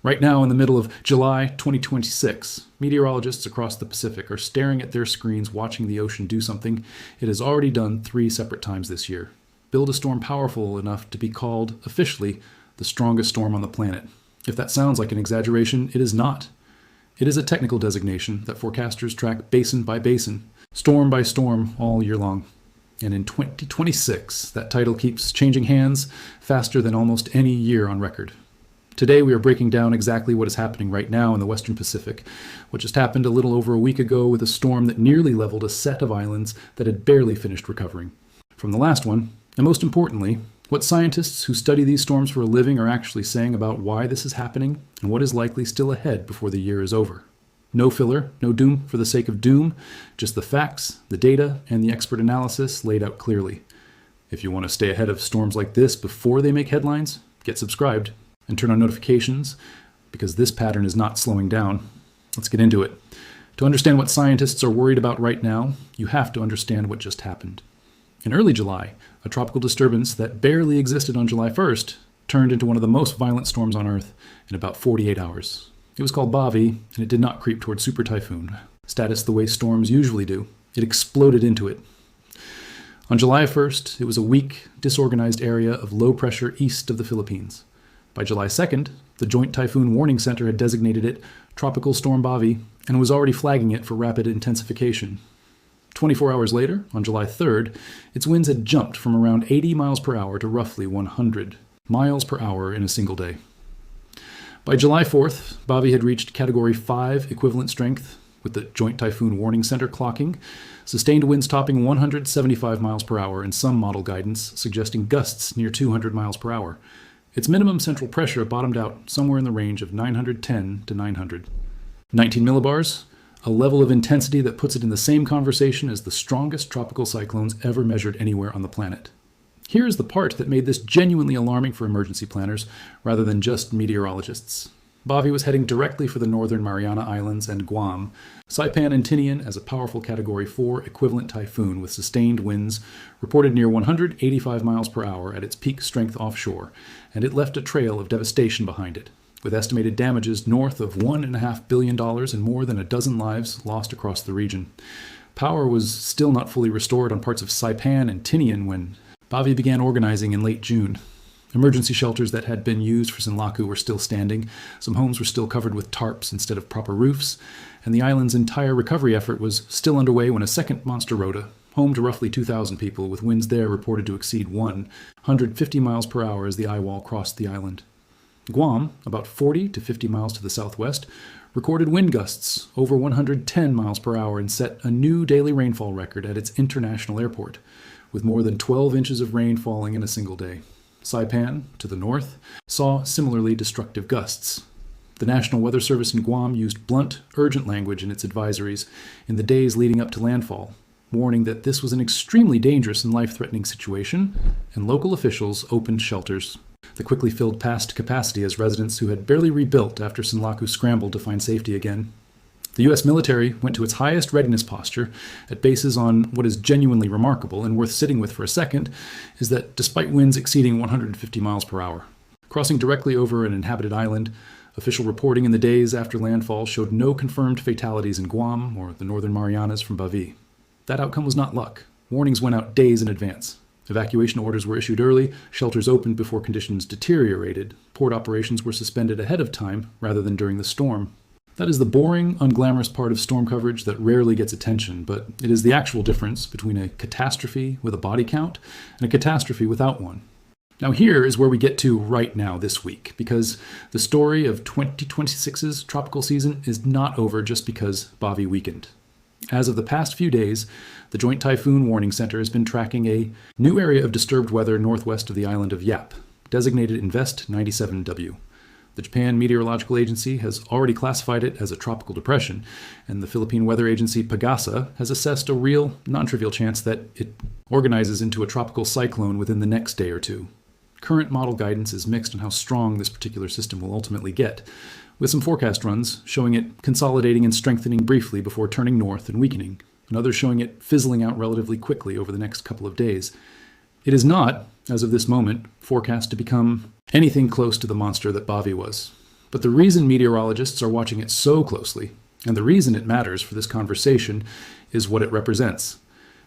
Right now, in the middle of July 2026, meteorologists across the Pacific are staring at their screens watching the ocean do something it has already done 3 separate times this year. Build a storm powerful enough to be called, officially, the strongest storm on the planet. If that sounds like an exaggeration, it is not. It is a technical designation that forecasters track basin by basin, storm by storm, all year long. And in 2026, that title keeps changing hands faster than almost any year on record. Today we are breaking down exactly what is happening right now in the Western Pacific, what just happened a little over a week ago with a storm that nearly leveled a set of islands that had barely finished recovering from the last one, and most importantly, what scientists who study these storms for a living are actually saying about why this is happening and what is likely still ahead before the year is over. No filler, no doom for the sake of doom, just the facts, the data, and the expert analysis laid out clearly. If you want to stay ahead of storms like this before they make headlines, get subscribed and turn on notifications, because this pattern is not slowing down. Let's get into it. To understand what scientists are worried about right now, you have to understand what just happened. In early July, a tropical disturbance that barely existed on July 1st turned into one of the most violent storms on Earth in about 48 hours. It was called Bavi, and it did not creep toward super typhoon status the way storms usually do. It exploded into it. On July 1st, it was a weak, disorganized area of low pressure east of the Philippines. By July 2nd, the Joint Typhoon Warning Center had designated it Tropical Storm Bavi and was already flagging it for rapid intensification. 24 hours later, on July 3rd, its winds had jumped from around 80 miles per hour to roughly 100 miles per hour in a single day. By July 4th, Bavi had reached Category 5 equivalent strength, with the Joint Typhoon Warning Center clocking sustained winds topping 175 miles per hour and some model guidance suggesting gusts near 200 miles per hour. Its minimum central pressure bottomed out somewhere in the range of 910 to 900. 19 millibars, a level of intensity that puts it in the same conversation as the strongest tropical cyclones ever measured anywhere on the planet. Here's the part that made this genuinely alarming for emergency planners rather than just meteorologists. Bavi was heading directly for the northern Mariana Islands and Guam, Saipan and Tinian as a powerful Category 4 equivalent typhoon with sustained winds reported near 185 miles per hour at its peak strength offshore, and it left a trail of devastation behind it, with estimated damages north of $1.5 billion and more than a dozen lives lost across the region. Power was still not fully restored on parts of Saipan and Tinian when Bavi began organizing in late June. Emergency shelters that had been used for Sinlaku were still standing, some homes were still covered with tarps instead of proper roofs, and the island's entire recovery effort was still underway when a second monster rota, home to roughly 2,000 people, with winds there reported to exceed 150 miles per hour as the eye wall crossed the island. Guam, about 40 to 50 miles to the southwest, recorded wind gusts over 110 miles per hour and set a new daily rainfall record at its international airport, with more than 12 inches of rain falling in a single day. Saipan, to the north, saw similarly destructive gusts. The National Weather Service in Guam used blunt, urgent language in its advisories in the days leading up to landfall, warning that this was an extremely dangerous and life-threatening situation, and local officials opened shelters. The quickly filled past capacity as residents who had barely rebuilt after Sinlaku scrambled to find safety again. The U.S. military went to its highest readiness posture at bases on what is genuinely remarkable and worth sitting with for a second is that despite winds exceeding 150 miles per hour, crossing directly over an inhabited island, official reporting in the days after landfall showed no confirmed fatalities in Guam or the Northern Marianas from Bavi. That outcome was not luck. Warnings went out days in advance. Evacuation orders were issued early, shelters opened before conditions deteriorated, port operations were suspended ahead of time rather than during the storm. That is the boring, unglamorous part of storm coverage that rarely gets attention, but it is the actual difference between a catastrophe with a body count and a catastrophe without one. Now here is where we get to right now this week, because the story of 2026's tropical season is not over just because Bavi weakened. As of the past few days, the Joint Typhoon Warning Center has been tracking a new area of disturbed weather northwest of the island of Yap, designated Invest 97W. The Japan Meteorological Agency has already classified it as a tropical depression, and the Philippine weather agency Pagasa has assessed a real, non-trivial chance that it organizes into a tropical cyclone within the next day or two. Current model guidance is mixed on how strong this particular system will ultimately get, with some forecast runs showing it consolidating and strengthening briefly before turning north and weakening, and others showing it fizzling out relatively quickly over the next couple of days. It is not, as of this moment, forecast to become anything close to the monster that Bavi was. But the reason meteorologists are watching it so closely, and the reason it matters for this conversation, is what it represents.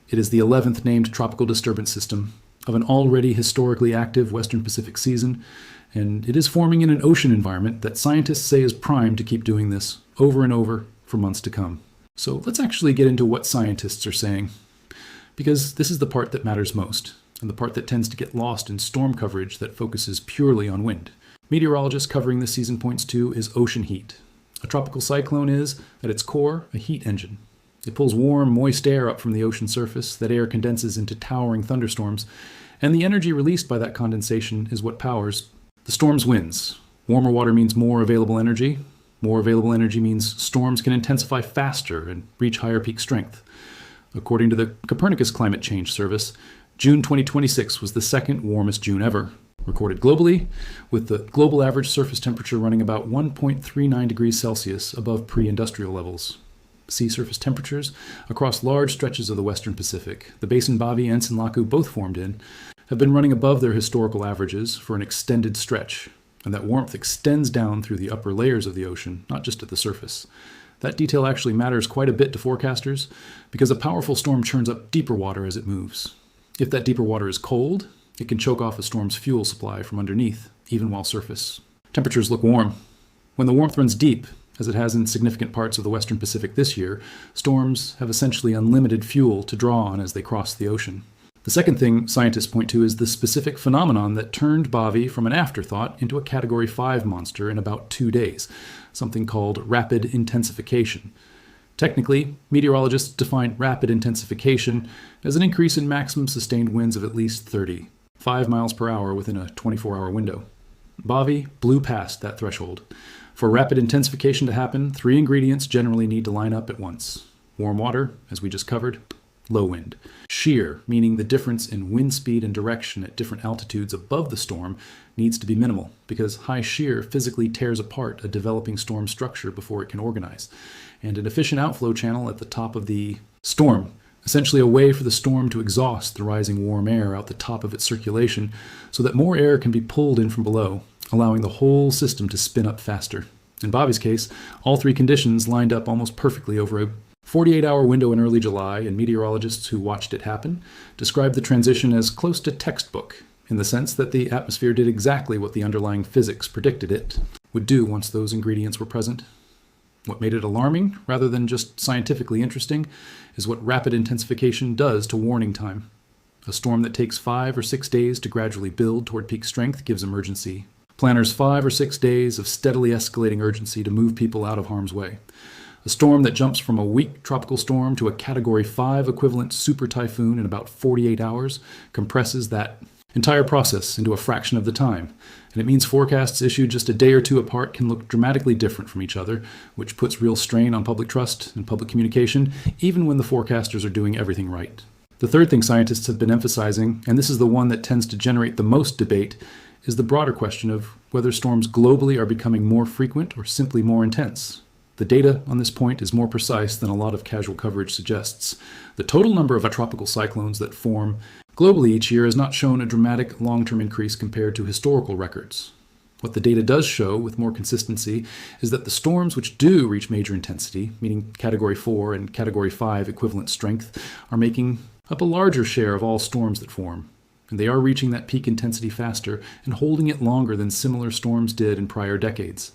It is the 11th named tropical disturbance system of an already historically active Western Pacific season, and it is forming in an ocean environment that scientists say is primed to keep doing this over and over for months to come. So let's actually get into what scientists are saying, because this is the part that matters most, and the part that tends to get lost in storm coverage that focuses purely on wind. Meteorologists covering this season points to is ocean heat. A tropical cyclone is, at its core, a heat engine. It pulls warm, moist air up from the ocean surface. That air condenses into towering thunderstorms, and the energy released by that condensation is what powers the storm's winds. Warmer water means more available energy. More available energy means storms can intensify faster and reach higher peak strength. According to the Copernicus Climate Change Service, June 2026 was the second warmest June ever, recorded globally, with the global average surface temperature running about 1.39 degrees Celsius above pre-industrial levels. Sea surface temperatures across large stretches of the Western Pacific, the basin Bavi and Sinlaku both formed in, have been running above their historical averages for an extended stretch, and that warmth extends down through the upper layers of the ocean, not just at the surface. That detail actually matters quite a bit to forecasters, because a powerful storm churns up deeper water as it moves. If that deeper water is cold, it can choke off a storm's fuel supply from underneath, even while surface temperatures look warm. When the warmth runs deep, as it has in significant parts of the Western Pacific this year, storms have essentially unlimited fuel to draw on as they cross the ocean. The second thing scientists point to is the specific phenomenon that turned Bavi from an afterthought into a Category 5 monster in about 2 days, something called rapid intensification. Technically, meteorologists define rapid intensification as an increase in maximum sustained winds of at least 5 miles per hour within a 24-hour window. Bavi blew past that threshold. For rapid intensification to happen, 3 ingredients generally need to line up at once. Warm water, as we just covered, low wind. Shear, meaning the difference in wind speed and direction at different altitudes above the storm, needs to be minimal, because high shear physically tears apart a developing storm structure before it can organize. And an efficient outflow channel at the top of the storm, essentially a way for the storm to exhaust the rising warm air out the top of its circulation so that more air can be pulled in from below, allowing the whole system to spin up faster. In Bavi's case, all 3 conditions lined up almost perfectly over a 48-hour window in early July, and meteorologists who watched it happen described the transition as close to textbook, in the sense that the atmosphere did exactly what the underlying physics predicted it would do once those ingredients were present. What made it alarming, rather than just scientifically interesting, is what rapid intensification does to warning time. A storm that takes 5 or 6 days to gradually build toward peak strength gives emergency planners 5 or 6 days of steadily escalating urgency to move people out of harm's way. A storm that jumps from a weak tropical storm to a Category 5 equivalent super typhoon in about 48 hours compresses that entire process into a fraction of the time, and it means forecasts issued just a day or 2 apart can look dramatically different from each other, which puts real strain on public trust and public communication, even when the forecasters are doing everything right. The third thing scientists have been emphasizing, and this is the one that tends to generate the most debate, is the broader question of whether storms globally are becoming more frequent or simply more intense. The data on this point is more precise than a lot of casual coverage suggests. The total number of tropical cyclones that form globally each year has not shown a dramatic long-term increase compared to historical records. What the data does show with more consistency is that the storms which do reach major intensity, meaning Category 4 and Category 5 equivalent strength, are making up a larger share of all storms that form. And they are reaching that peak intensity faster and holding it longer than similar storms did in prior decades.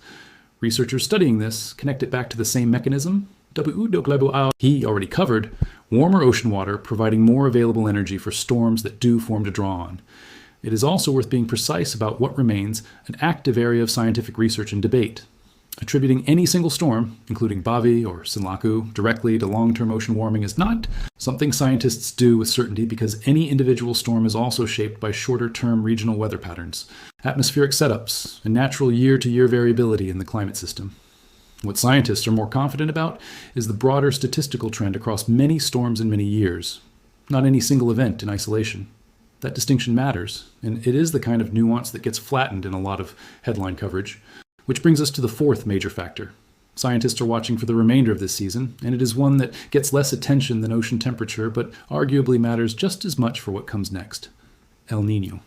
Researchers studying this connect it back to the same mechanism he already covered, warmer ocean water providing more available energy for storms that do form to draw on. It is also worth being precise about what remains an active area of scientific research and debate. Attributing any single storm, including Bavi or Sinlaku, directly to long-term ocean warming is not something scientists do with certainty, because any individual storm is also shaped by shorter-term regional weather patterns, atmospheric setups, and natural year-to-year variability in the climate system. What scientists are more confident about is the broader statistical trend across many storms in many years, not any single event in isolation. That distinction matters, and it is the kind of nuance that gets flattened in a lot of headline coverage. Which brings us to the fourth major factor. Scientists are watching for the remainder of this season, and it is one that gets less attention than ocean temperature, but arguably matters just as much for what comes next. El Niño.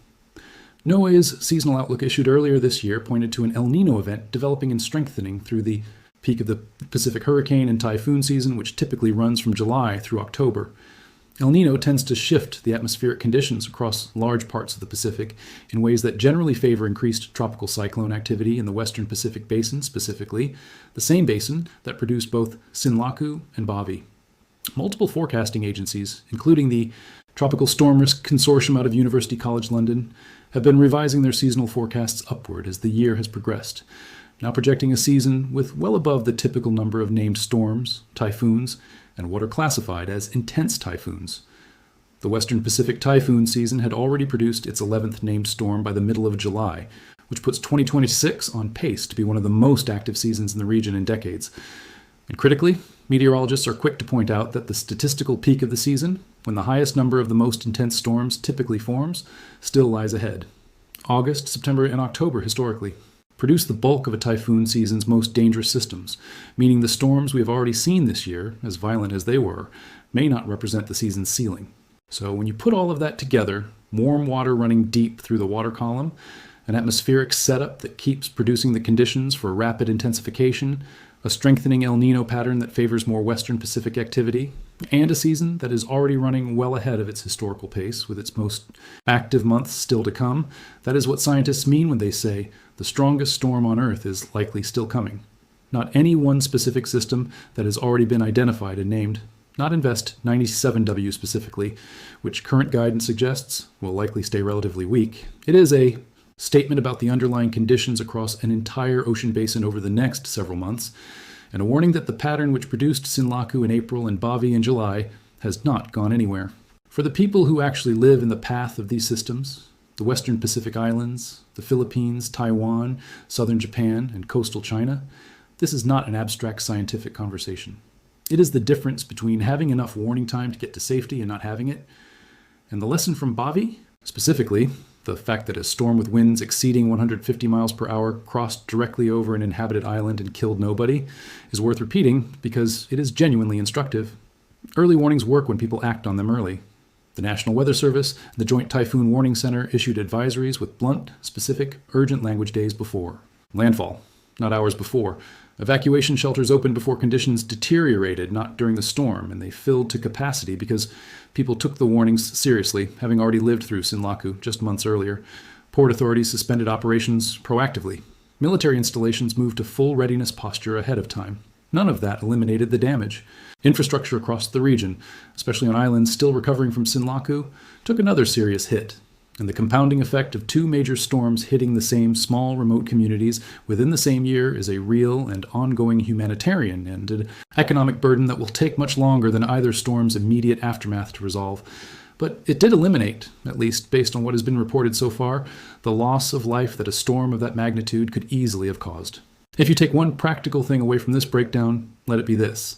NOAA's seasonal outlook issued earlier this year pointed to an El Nino event developing and strengthening through the peak of the Pacific hurricane and typhoon season, which typically runs from July through October. El Nino tends to shift the atmospheric conditions across large parts of the Pacific in ways that generally favor increased tropical cyclone activity in the western Pacific Basin, specifically the same basin that produced both Sinlaku and Bavi. Multiple forecasting agencies, including the Tropical Storm Risk Consortium out of University College London, have been revising their seasonal forecasts upward as the year has progressed, now projecting a season with well above the typical number of named storms, typhoons, and what are classified as intense typhoons. The Western Pacific typhoon season had already produced its 11th named storm by the middle of July, which puts 2026 on pace to be one of the most active seasons in the region in decades. And critically, meteorologists are quick to point out that the statistical peak of the season, when the highest number of the most intense storms typically forms, still lies ahead. August, September, and October historically produce the bulk of a typhoon season's most dangerous systems, meaning the storms we have already seen this year, as violent as they were, may not represent the season's ceiling. So when you put all of that together, warm water running deep through the water column, an atmospheric setup that keeps producing the conditions for rapid intensification, a strengthening El Nino pattern that favors more western Pacific activity, and a season that is already running well ahead of its historical pace with its most active months still to come, that is what scientists mean when they say the strongest storm on Earth is likely still coming. Not any one specific system that has already been identified and named, not Invest 97W specifically, which current guidance suggests will likely stay relatively weak. It is a statement about the underlying conditions across an entire ocean basin over the next several months, and a warning that the pattern which produced Sinlaku in April and Bavi in July has not gone anywhere. For the people who actually live in the path of these systems, the western Pacific Islands, the Philippines, Taiwan, southern Japan, and coastal China, this is not an abstract scientific conversation. It is the difference between having enough warning time to get to safety and not having it. And the lesson from Bavi, specifically, the fact that a storm with winds exceeding 150 miles per hour crossed directly over an inhabited island and killed nobody, is worth repeating because it is genuinely instructive. Early warnings work when people act on them early. The National Weather Service and the Joint Typhoon Warning Center issued advisories with blunt, specific, urgent language days before. Landfall, not hours before. Evacuation shelters opened before conditions deteriorated, not during the storm, and they filled to capacity because people took the warnings seriously, having already lived through Sinlaku just months earlier. Port authorities suspended operations proactively. Military installations moved to full readiness posture ahead of time. None of that eliminated the damage. Infrastructure across the region, especially on islands still recovering from Sinlaku, took another serious hit. And the compounding effect of two major storms hitting the same small, remote communities within the same year is a real and ongoing humanitarian and an economic burden that will take much longer than either storm's immediate aftermath to resolve. But it did eliminate, at least based on what has been reported so far, the loss of life that a storm of that magnitude could easily have caused. If you take one practical thing away from this breakdown, let it be this.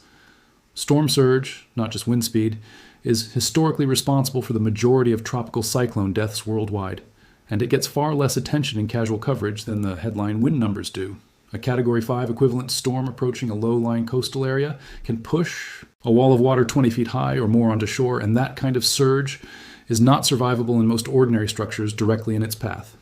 Storm surge, not just wind speed, is historically responsible for the majority of tropical cyclone deaths worldwide, and it gets far less attention in casual coverage than the headline wind numbers do. A Category 5 equivalent storm approaching a low-lying coastal area can push a wall of water 20 feet high or more onto shore, and that kind of surge is not survivable in most ordinary structures directly in its path.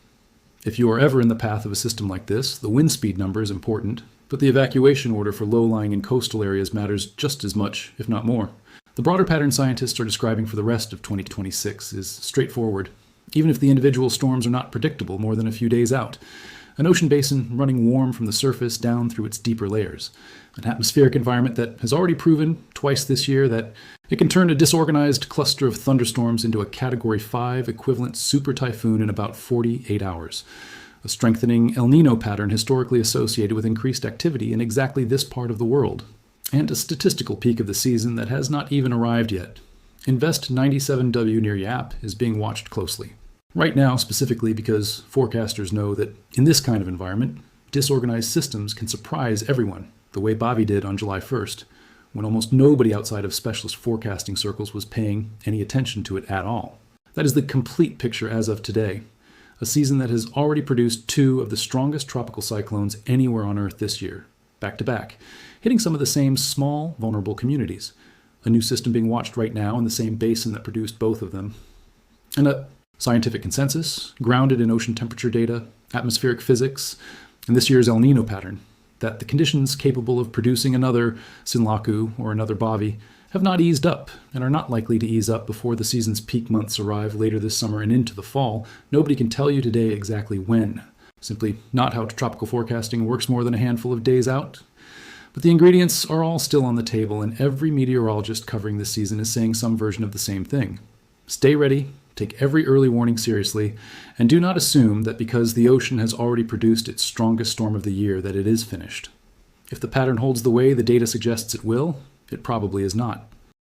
If you are ever in the path of a system like this, the wind speed number is important, but the evacuation order for low-lying and coastal areas matters just as much, if not more. The broader pattern scientists are describing for the rest of 2026 is straightforward, even if the individual storms are not predictable more than a few days out. An ocean basin running warm from the surface down through its deeper layers. An atmospheric environment that has already proven twice this year that it can turn a disorganized cluster of thunderstorms into a Category 5 equivalent super typhoon in about 48 hours. A strengthening El Nino pattern historically associated with increased activity in exactly this part of the world. And a statistical peak of the season that has not even arrived yet. Invest 97W near Yap is being watched closely. Right now, specifically because forecasters know that in this kind of environment, disorganized systems can surprise everyone, the way Bavi did on July 1st, when almost nobody outside of specialist forecasting circles was paying any attention to it at all. That is the complete picture as of today. A season that has already produced two of the strongest tropical cyclones anywhere on Earth this year, back to back, hitting some of the same small, vulnerable communities. A new system being watched right now in the same basin that produced both of them. And a Scientific consensus, grounded in ocean temperature data, atmospheric physics, and this year's El Nino pattern, that the conditions capable of producing another Sinlaku or another Bavi have not eased up and are not likely to ease up before the season's peak months arrive later this summer and into the fall. Nobody can tell you today exactly when. Simply not how tropical forecasting works more than a handful of days out. But the ingredients are all still on the table, and every meteorologist covering this season is saying some version of the same thing. Stay ready, take every early warning seriously, and do not assume that because the ocean has already produced its strongest storm of the year that it is finished. If the pattern holds the way the data suggests it will, it probably is not.